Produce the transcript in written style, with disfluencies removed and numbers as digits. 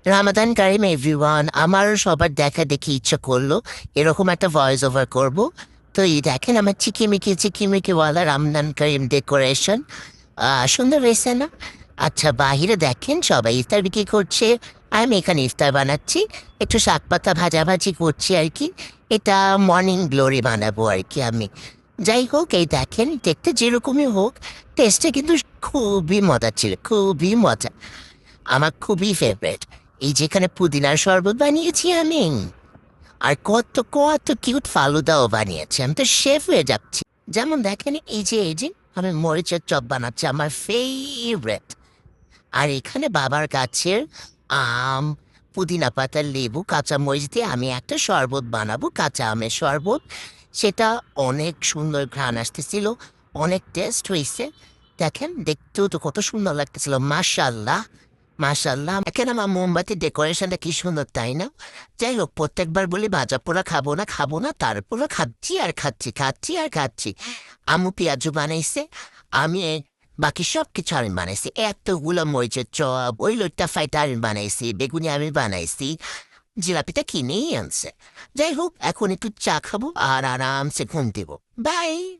রামাদান কারিম everyone. আমারও সবার দেখা দেখে ইচ্ছা করলো এরকম একটা ভয়েস ওভার করব। তো এই দেখেন আমার চিকিমিকিওয়ালা রামদান কারিম ডেকোরেশন। সুন্দর হয়েছে না? আচ্ছা, বাহিরে দেখেন সবাই ইফতার বিক্রি করছে। আমি এখানে ইফতার বানাচ্ছি, একটু শাক পাতা ভাজাভাজি করছি আর কি। এটা মর্নিং গ্লোরি বানাবো আর কি আমি। যাই হোক, এই দেখেন দেখতে যেরকমই হোক, টেস্টে কিন্তু খুবই মজা ছিল, খুবই মজা। আমার খুবই ফেভারিট। এই যেখানে পুদিনার শরবত বানিয়েছি আমি, আর কত কত কিউট ফালুদাও বানিয়েছি। আমি তো শেফ হয়ে যাচ্ছি। যেমন দেখেন, এই যে আমি মরিচের চপ বানাচ্ছি, আমার ফেভারিট। আর এখানে বাবার গাছের আম, পুদিনা পাতার লেবু, কাঁচা মরিচ দিয়ে আমি একটা শরবত বানাবো, কাঁচা আমের শরবত। সেটা অনেক সুন্দর ঘ্রাণ আসতেছিল, অনেক টেস্ট হয়েছে। দেখেন দেখতেও তো কত সুন্দর লাগতেছিল, মাশাল্লাহ মাশাল্লাহ। এখন আমার মোমবাতির ডেকোরেশনটা কি সুন্দর, তাই না? যাই হোক, প্রত্যেকবার বলি ভাজা পোড়া খাবো না খাবো না, তারপরও খাচ্ছি আর খাচ্ছি, খাচ্ছি আর খাচ্ছি। আমু পেঁয়াজু বানাইছে, আমি বাকি সব কিছু আমি বানাইছি। এতগুলো মরিচের চপ, ওই লোটটা ফাইটা আমি বানাইছি, বেগুনি আমি বানাইছি, জিলাপিটা কিনেই আনছে। যাই হোক, এখন একটু চা খাবো আর আরামসে ঘুম দেবো। বাই।